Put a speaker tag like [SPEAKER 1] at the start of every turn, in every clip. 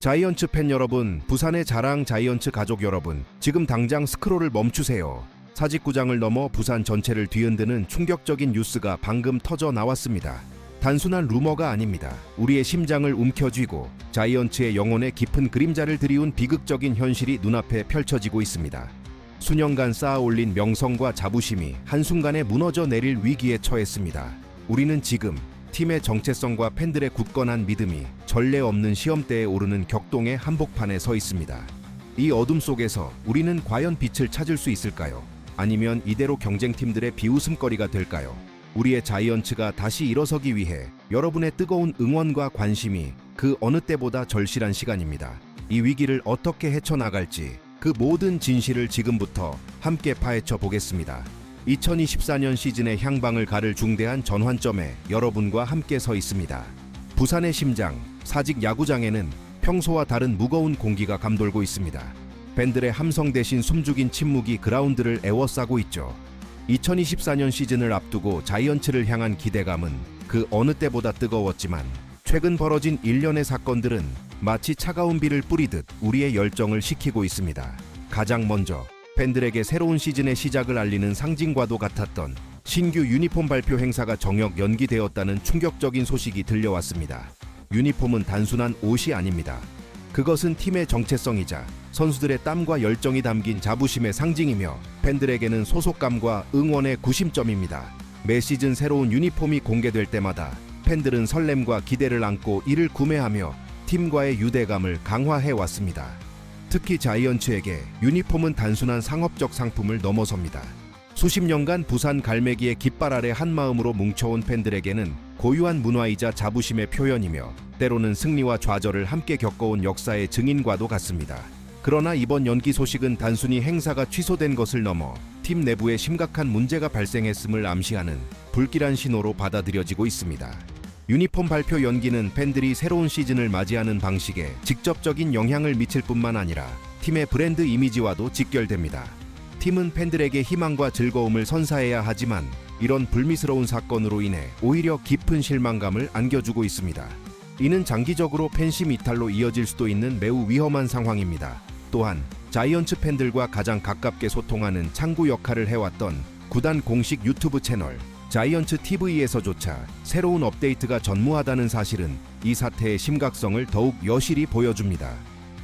[SPEAKER 1] 자이언츠 팬 여러분, 부산의 자랑 자이언츠 가족 여러분, 지금 당장 스크롤을 멈추세요. 사직구장을 넘어 부산 전체를 뒤흔드는 충격적인 뉴스가 방금 터져 나왔습니다. 단순한 루머가 아닙니다. 우리의 심장을 움켜쥐고 자이언츠의 영혼에 깊은 그림자를 드리운 비극적인 현실이 눈앞에 펼쳐지고 있습니다. 수년간 쌓아올린 명성과 자부심이 한순간에 무너져 내릴 위기에 처했습니다. 우리는 지금 팀의 정체성과 팬들의 굳건한 믿음이 전례 없는 시험대에 오르는 격동의 한복판에 서 있습니다. 이 어둠 속에서 우리는 과연 빛을 찾을 수 있을까요? 아니면 이대로 경쟁팀들의 비웃음거리가 될까요? 우리의 자이언츠가 다시 일어서기 위해 여러분의 뜨거운 응원과 관심이 그 어느 때보다 절실한 시간입니다. 이 위기를 어떻게 헤쳐나갈지 그 모든 진실을 지금부터 함께 파헤쳐 보겠습니다. 2024년 시즌의 향방을 가를 중대한 전환점에 여러분과 함께 서 있습니다. 부산의 심장, 사직 야구장에는 평소와 다른 무거운 공기가 감돌고 있습니다. 팬들의 함성 대신 숨죽인 침묵이 그라운드를 에워싸고 있죠. 2024년 시즌을 앞두고 자이언츠를 향한 기대감은 그 어느 때보다 뜨거웠지만 최근 벌어진 일련의 사건들은 마치 차가운 비를 뿌리듯 우리의 열정을 식히고 있습니다. 가장 먼저 팬들에게 새로운 시즌의 시작을 알리는 상징과도 같았던 신규 유니폼 발표 행사가 정역 연기되었다는 충격적인 소식이 들려왔습니다. 유니폼은 단순한 옷이 아닙니다. 그것은 팀의 정체성이자 선수들의 땀과 열정이 담긴 자부심의 상징이며 팬들에게는 소속감과 응원의 구심점입니다. 매 시즌 새로운 유니폼이 공개될 때마다 팬들은 설렘과 기대를 안고 이를 구매하며 팀과의 유대감을 강화해왔습니다. 특히 자이언츠에게 유니폼은 단순한 상업적 상품을 넘어섭니다. 수십 년간 부산 갈매기의 깃발 아래 한마음으로 뭉쳐온 팬들에게는 고유한 문화이자 자부심의 표현이며 때로는 승리와 좌절을 함께 겪어온 역사의 증인과도 같습니다. 그러나 이번 연기 소식은 단순히 행사가 취소된 것을 넘어 팀 내부에 심각한 문제가 발생했음을 암시하는 불길한 신호로 받아들여지고 있습니다. 유니폼 발표 연기는 팬들이 새로운 시즌을 맞이하는 방식에 직접적인 영향을 미칠 뿐만 아니라 팀의 브랜드 이미지와도 직결됩니다. 팀은 팬들에게 희망과 즐거움을 선사해야 하지만 이런 불미스러운 사건으로 인해 오히려 깊은 실망감을 안겨주고 있습니다. 이는 장기적으로 팬심 이탈로 이어질 수도 있는 매우 위험한 상황입니다. 또한 자이언츠 팬들과 가장 가깝게 소통하는 창구 역할을 해왔던 구단 공식 유튜브 채널 자이언츠 TV에서조차 새로운 업데이트가 전무하다는 사실은 이 사태의 심각성을 더욱 여실히 보여줍니다.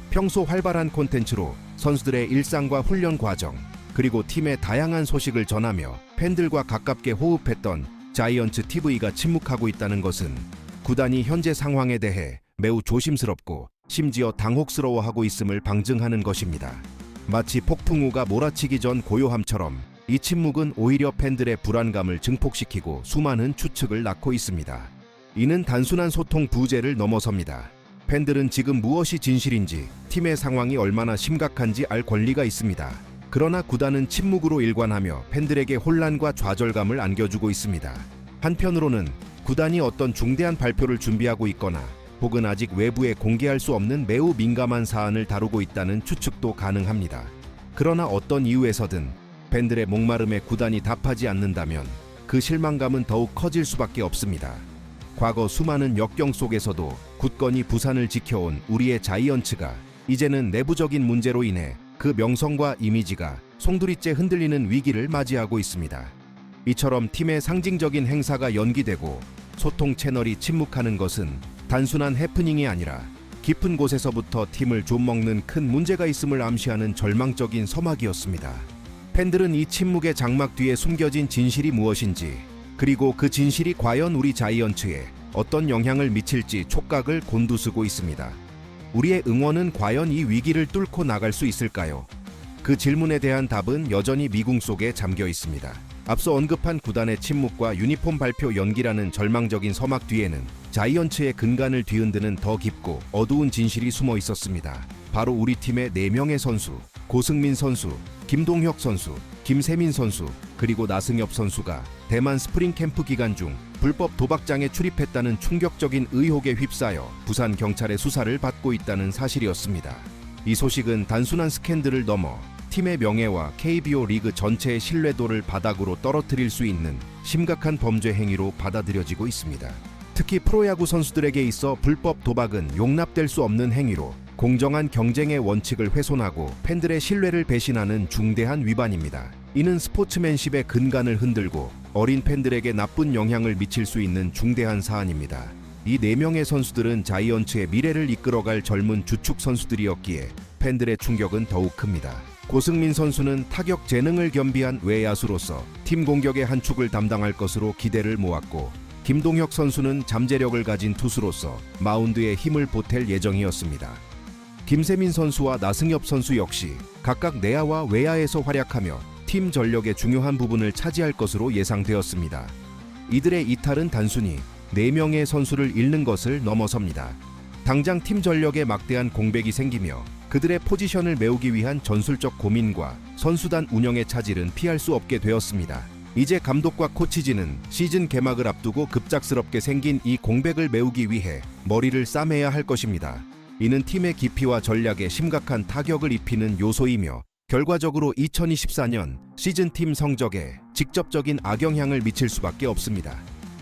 [SPEAKER 1] 평소 활발한 콘텐츠로 선수들의 일상과 훈련 과정, 그리고 팀의 다양한 소식을 전하며 팬들과 가깝게 호흡했던 자이언츠 TV가 침묵하고 있다는 것은 구단이 현재 상황에 대해 매우 조심스럽고 심지어 당혹스러워하고 있음을 방증하는 것입니다. 마치 폭풍우가 몰아치기 전 고요함처럼 이 침묵은 오히려 팬들의 불안감을 증폭시키고 수많은 추측을 낳고 있습니다. 이는 단순한 소통 부재를 넘어섭니다. 팬들은 지금 무엇이 진실인지, 팀의 상황이 얼마나 심각한지 알 권리가 있습니다. 그러나 구단은 침묵으로 일관하며 팬들에게 혼란과 좌절감을 안겨주고 있습니다. 한편으로는 구단이 어떤 중대한 발표를 준비하고 있거나 혹은 아직 외부에 공개할 수 없는 매우 민감한 사안을 다루고 있다는 추측도 가능합니다. 그러나 어떤 이유에서든 팬들의 목마름에 구단이 답하지 않는다면 그 실망감은 더욱 커질 수밖에 없습니다. 과거 수많은 역경 속에서도 굳건히 부산을 지켜온 우리의 자이언츠가 이제는 내부적인 문제로 인해 그 명성과 이미지가 송두리째 흔들리는 위기를 맞이하고 있습니다. 이처럼 팀의 상징적인 행사가 연기되고 소통 채널이 침묵하는 것은 단순한 해프닝이 아니라 깊은 곳에서부터 팀을 좀먹는 큰 문제가 있음을 암시하는 절망적인 서막이었습니다. 팬들은 이 침묵의 장막 뒤에 숨겨진 진실이 무엇인지, 그리고 그 진실이 과연 우리 자이언츠에 어떤 영향을 미칠지 촉각을 곤두쓰고 있습니다. 우리의 응원은 과연 이 위기를 뚫고 나갈 수 있을까요? 그 질문에 대한 답은 여전히 미궁 속에 잠겨 있습니다. 앞서 언급한 구단의 침묵과 유니폼 발표 연기라는 절망적인 서막 뒤에는 자이언츠의 근간을 뒤흔드는 더 깊고 어두운 진실이 숨어 있었습니다. 바로 우리 팀의 4명의 선수, 고승민 선수, 김동혁 선수, 김세민 선수, 그리고 나승엽 선수가 대만 스프링 캠프 기간 중 불법 도박장에 출입했다는 충격적인 의혹에 휩싸여 부산 경찰의 수사를 받고 있다는 사실이었습니다. 이 소식은 단순한 스캔들을 넘어 팀의 명예와 KBO 리그 전체의 신뢰도를 바닥으로 떨어뜨릴 수 있는 심각한 범죄 행위로 받아들여지고 있습니다. 특히 프로야구 선수들에게 있어 불법 도박은 용납될 수 없는 행위로 공정한 경쟁의 원칙을 훼손하고 팬들의 신뢰를 배신하는 중대한 위반입니다. 이는 스포츠맨십의 근간을 흔들고 어린 팬들에게 나쁜 영향을 미칠 수 있는 중대한 사안입니다. 이 4명의 선수들은 자이언츠의 미래를 이끌어갈 젊은 주축 선수들이었기에 팬들의 충격은 더욱 큽니다. 고승민 선수는 타격 재능을 겸비한 외야수로서 팀 공격의 한 축을 담당할 것으로 기대를 모았고, 김동혁 선수는 잠재력을 가진 투수로서 마운드에 힘을 보탤 예정이었습니다. 김세민 선수와 나승엽 선수 역시 각각 내야와 외야에서 활약하며 팀 전력의 중요한 부분을 차지할 것으로 예상되었습니다. 이들의 이탈은 단순히 4명의 선수를 잃는 것을 넘어섭니다. 당장 팀 전력에 막대한 공백이 생기며 그들의 포지션을 메우기 위한 전술적 고민과 선수단 운영의 차질은 피할 수 없게 되었습니다. 이제 감독과 코치진은 시즌 개막을 앞두고 급작스럽게 생긴 이 공백을 메우기 위해 머리를 싸매야 할 것입니다. 이는 팀의 깊이와 전략에 심각한 타격을 입히는 요소이며 결과적으로 2024년 시즌 팀 성적에 직접적인 악영향을 미칠 수밖에 없습니다.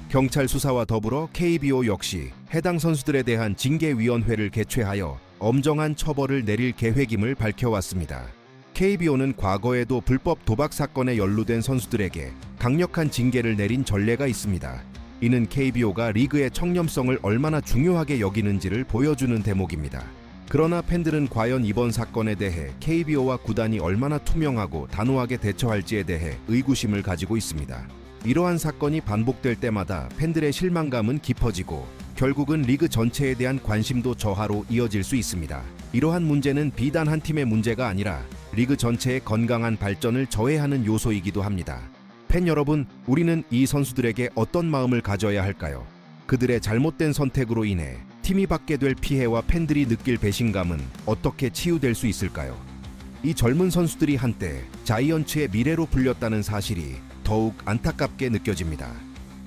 [SPEAKER 1] 경찰 수사와 더불어 KBO 역시 해당 선수들에 대한 징계위원회를 개최하여 엄정한 처벌을 내릴 계획임을 밝혀왔습니다. KBO는 과거에도 불법 도박 사건에 연루된 선수들에게 강력한 징계를 내린 전례가 있습니다. 이는 KBO가 리그의 청렴성을 얼마나 중요하게 여기는지를 보여주는 대목입니다. 그러나 팬들은 과연 이번 사건에 대해 KBO와 구단이 얼마나 투명하고 단호하게 대처할지에 대해 의구심을 가지고 있습니다. 이러한 사건이 반복될 때마다 팬들의 실망감은 깊어지고 결국은 리그 전체에 대한 관심도 저하로 이어질 수 있습니다. 이러한 문제는 비단 한 팀의 문제가 아니라 리그 전체의 건강한 발전을 저해하는 요소이기도 합니다. 팬 여러분, 우리는 이 선수들에게 어떤 마음을 가져야 할까요? 그들의 잘못된 선택으로 인해 팀이 받게 될 피해와 팬들이 느낄 배신감은 어떻게 치유될 수 있을까요? 이 젊은 선수들이 한때 자이언츠의 미래로 불렸다는 사실이 더욱 안타깝게 느껴집니다.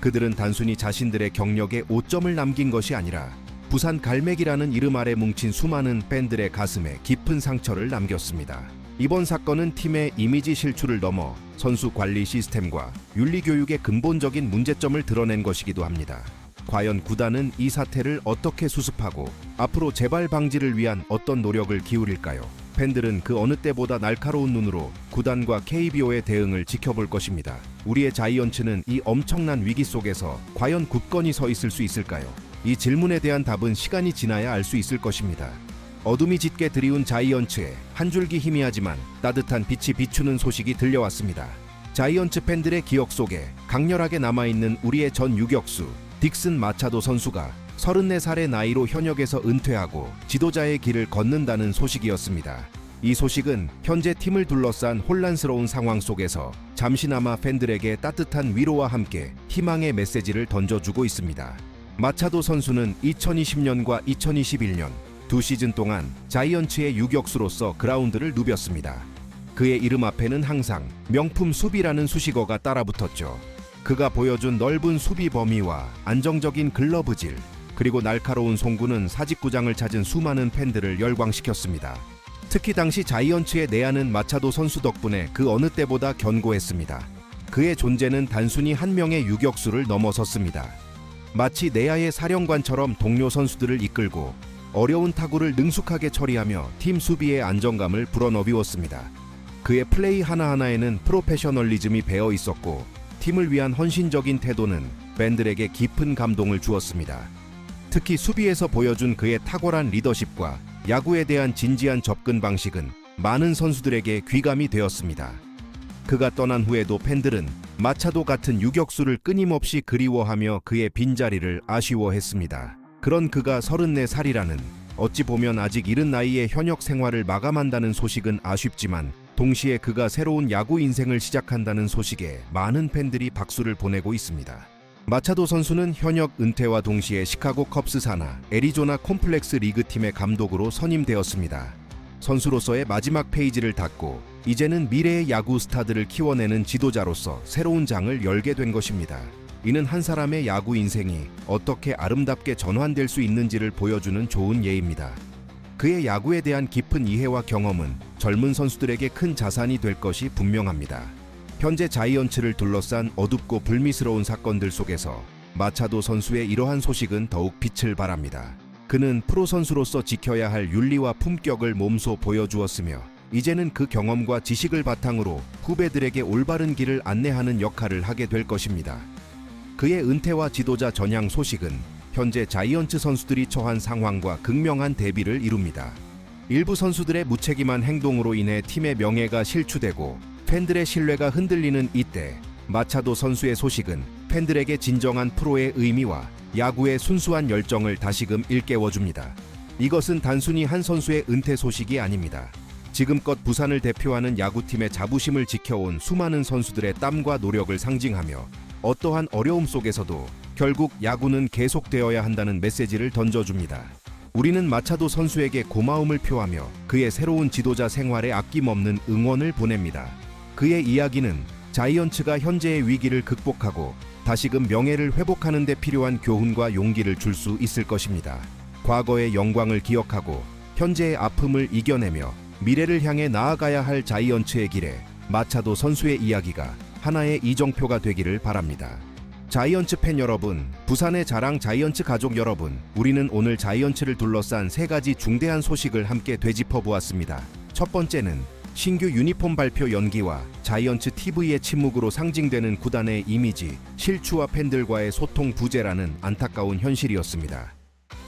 [SPEAKER 1] 그들은 단순히 자신들의 경력에 오점을 남긴 것이 아니라 부산 갈매기라는 이름 아래 뭉친 수많은 팬들의 가슴에 깊은 상처를 남겼습니다. 이번 사건은 팀의 이미지 실추를 넘어 선수 관리 시스템과 윤리 교육의 근본적인 문제점을 드러낸 것이기도 합니다. 과연 구단은 이 사태를 어떻게 수습하고 앞으로 재발 방지를 위한 어떤 노력을 기울일까요? 팬들은 그 어느 때보다 날카로운 눈으로 구단과 KBO의 대응을 지켜볼 것입니다. 우리의 자이언츠는 이 엄청난 위기 속에서 과연 굳건히 서 있을 수 있을까요? 이 질문에 대한 답은 시간이 지나야 알 수 있을 것입니다. 어둠이 짙게 드리운 자이언츠에 한 줄기 희미하지만 따뜻한 빛이 비추는 소식이 들려왔습니다. 자이언츠 팬들의 기억 속에 강렬하게 남아있는 우리의 전 유격수 딕슨 마차도 선수가 34살의 나이로 현역에서 은퇴하고 지도자의 길을 걷는다는 소식이었습니다. 이 소식은 현재 팀을 둘러싼 혼란스러운 상황 속에서 잠시나마 팬들에게 따뜻한 위로와 함께 희망의 메시지를 던져주고 있습니다. 마차도 선수는 2020년과 2021년 2시즌 동안 자이언츠의 유격수로서 그라운드를 누볐습니다. 그의 이름 앞에는 항상 명품 수비라는 수식어가 따라붙었죠. 그가 보여준 넓은 수비 범위와 안정적인 글러브질, 그리고 날카로운 송구는 사직구장을 찾은 수많은 팬들을 열광시켰습니다. 특히 당시 자이언츠의 내야는 마차도 선수 덕분에 그 어느 때보다 견고했습니다. 그의 존재는 단순히 한 명의 유격수를 넘어섰습니다. 마치 내야의 사령관처럼 동료 선수들을 이끌고 어려운 타구를 능숙하게 처리하며 팀 수비의 안정감을 불어넣었습니다. 그의 플레이 하나하나에는 프로페셔널리즘이 배어 있었고 팀을 위한 헌신적인 태도는 팬들에게 깊은 감동을 주었습니다. 특히 수비에서 보여준 그의 탁월한 리더십과 야구에 대한 진지한 접근 방식은 많은 선수들에게 귀감이 되었습니다. 그가 떠난 후에도 팬들은 마차도 같은 유격수를 끊임없이 그리워하며 그의 빈자리를 아쉬워했습니다. 그런 그가 34살이라는 어찌 보면 아직 이른 나이에 현역 생활을 마감한다는 소식은 아쉽지만 동시에 그가 새로운 야구 인생을 시작한다는 소식에 많은 팬들이 박수를 보내고 있습니다. 마차도 선수는 현역 은퇴와 동시에 시카고 컵스 산하 애리조나 콤플렉스 리그팀의 감독으로 선임되었습니다. 선수로서의 마지막 페이지를 닫고 이제는 미래의 야구 스타들을 키워내는 지도자로서 새로운 장을 열게 된 것입니다. 이는 한 사람의 야구 인생이 어떻게 아름답게 전환될 수 있는지를 보여주는 좋은 예입니다. 그의 야구에 대한 깊은 이해와 경험은 젊은 선수들에게 큰 자산이 될 것이 분명합니다. 현재 자이언츠를 둘러싼 어둡고 불미스러운 사건들 속에서 마차도 선수의 이러한 소식은 더욱 빛을 발합니다. 그는 프로 선수로서 지켜야 할 윤리와 품격을 몸소 보여주었으며 이제는 그 경험과 지식을 바탕으로 후배들에게 올바른 길을 안내하는 역할을 하게 될 것입니다. 그의 은퇴와 지도자 전향 소식은 현재 자이언츠 선수들이 처한 상황과 극명한 대비를 이룹니다. 일부 선수들의 무책임한 행동으로 인해 팀의 명예가 실추되고 팬들의 신뢰가 흔들리는 이때 마차도 선수의 소식은 팬들에게 진정한 프로의 의미와 야구의 순수한 열정을 다시금 일깨워줍니다. 이것은 단순히 한 선수의 은퇴 소식이 아닙니다. 지금껏 부산을 대표하는 야구팀의 자부심을 지켜온 수많은 선수들의 땀과 노력을 상징하며 어떠한 어려움 속에서도 결국 야구는 계속되어야 한다는 메시지를 던져줍니다. 우리는 마차도 선수에게 고마움을 표하며 그의 새로운 지도자 생활에 아낌없는 응원을 보냅니다. 그의 이야기는 자이언츠가 현재의 위기를 극복하고 다시금 명예를 회복하는 데 필요한 교훈과 용기를 줄 수 있을 것입니다. 과거의 영광을 기억하고 현재의 아픔을 이겨내며 미래를 향해 나아가야 할 자이언츠의 길에 마차도 선수의 이야기가 하나의 이정표가 되기를 바랍니다. 자이언츠 팬 여러분, 부산의 자랑 자이언츠 가족 여러분, 우리는 오늘 자이언츠를 둘러싼 세 가지 중대한 소식을 함께 되짚어 보았습니다. 첫 번째는 신규 유니폼 발표 연기와 자이언츠 TV의 침묵으로 상징되는 구단의 이미지, 실추와 팬들과의 소통 부재라는 안타까운 현실이었습니다.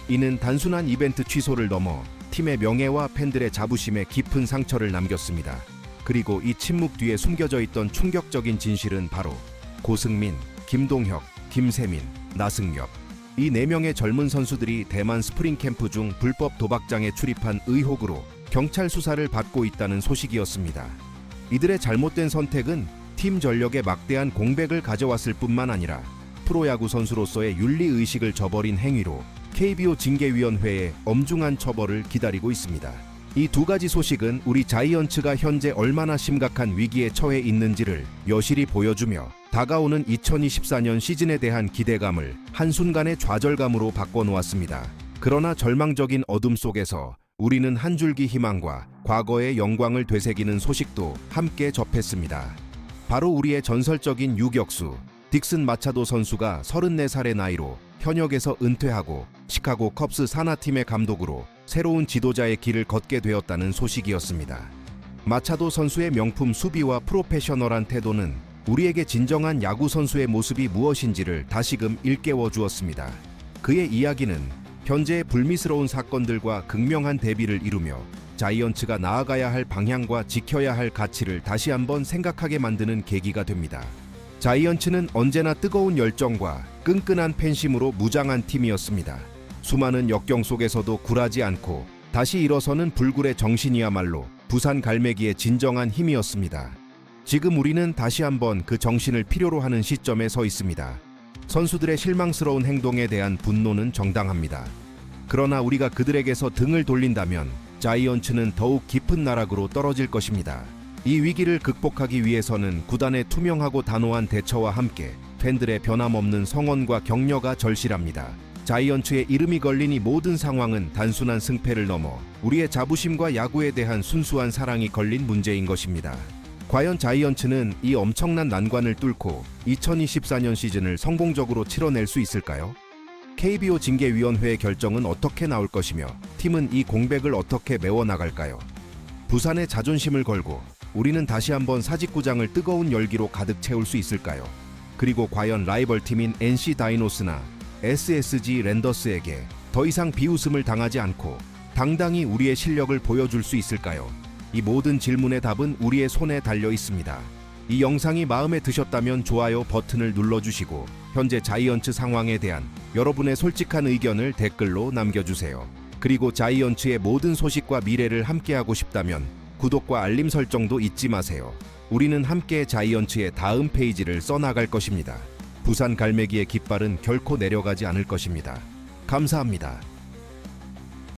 [SPEAKER 1] 이는 단순한 이벤트 취소를 넘어 팀의 명예와 팬들의 자부심에 깊은 상처를 남겼습니다. 그리고 이 침묵 뒤에 숨겨져 있던 충격적인 진실은 바로 고승민, 김동혁, 김세민, 나승엽 이 4명의 젊은 선수들이 대만 스프링 캠프 중 불법 도박장에 출입한 의혹으로 경찰 수사를 받고 있다는 소식이었습니다. 이들의 잘못된 선택은 팀 전력에 막대한 공백을 가져왔을 뿐만 아니라 프로야구 선수로서의 윤리의식을 저버린 행위로 KBO 징계위원회의 엄중한 처벌을 기다리고 있습니다. 이 두 가지 소식은 우리 자이언츠가 현재 얼마나 심각한 위기에 처해 있는지를 여실히 보여주며 다가오는 2024년 시즌에 대한 기대감을 한순간의 좌절감으로 바꿔놓았습니다. 그러나 절망적인 어둠 속에서 우리는 한 줄기 희망과 과거의 영광을 되새기는 소식도 함께 접했습니다. 바로 우리의 전설적인 유격수 딕슨 마차도 선수가 34살의 나이로 현역에서 은퇴하고 시카고 컵스 산하팀의 감독으로 새로운 지도자의 길을 걷게 되었다는 소식이었습니다. 마차도 선수의 명품 수비와 프로페셔널한 태도는 우리에게 진정한 야구 선수의 모습이 무엇인지를 다시금 일깨워 주었습니다. 그의 이야기는 현재의 불미스러운 사건들과 극명한 대비를 이루며 자이언츠가 나아가야 할 방향과 지켜야 할 가치를 다시 한번 생각하게 만드는 계기가 됩니다. 자이언츠는 언제나 뜨거운 열정과 끈끈한 팬심으로 무장한 팀이었습니다. 수많은 역경 속에서도 굴하지 않고 다시 일어서는 불굴의 정신이야말로 부산 갈매기의 진정한 힘이었습니다. 지금 우리는 다시 한번 그 정신을 필요로 하는 시점에 서 있습니다. 선수들의 실망스러운 행동에 대한 분노는 정당합니다. 그러나 우리가 그들에게서 등을 돌린다면 자이언츠는 더욱 깊은 나락으로 떨어질 것입니다. 이 위기를 극복하기 위해서는 구단의 투명하고 단호한 대처와 함께 팬들의 변함없는 성원과 격려가 절실합니다. 자이언츠의 이름이 걸린 이 모든 상황은 단순한 승패를 넘어 우리의 자부심과 야구에 대한 순수한 사랑이 걸린 문제인 것입니다. 과연 자이언츠는 이 엄청난 난관을 뚫고 2024년 시즌을 성공적으로 치러낼 수 있을까요? KBO 징계위원회의 결정은 어떻게 나올 것이며 팀은 이 공백을 어떻게 메워나갈까요? 부산의 자존심을 걸고 우리는 다시 한번 사직구장을 뜨거운 열기로 가득 채울 수 있을까요? 그리고 과연 라이벌 팀인 NC 다이노스나 SSG 랜더스에게 더 이상 비웃음을 당하지 않고 당당히 우리의 실력을 보여줄 수 있을까요? 이 모든 질문의 답은 우리의 손에 달려 있습니다. 이 영상이 마음에 드셨다면 좋아요 버튼을 눌러주시고 현재 자이언츠 상황에 대한 여러분의 솔직한 의견을 댓글로 남겨주세요. 그리고 자이언츠의 모든 소식과 미래를 함께하고 싶다면 구독과 알림 설정도 잊지 마세요. 우리는 함께 자이언츠의 다음 페이지를 써나갈 것입니다. 부산 갈매기의 깃발은 결코 내려가지 않을 것입니다. 감사합니다.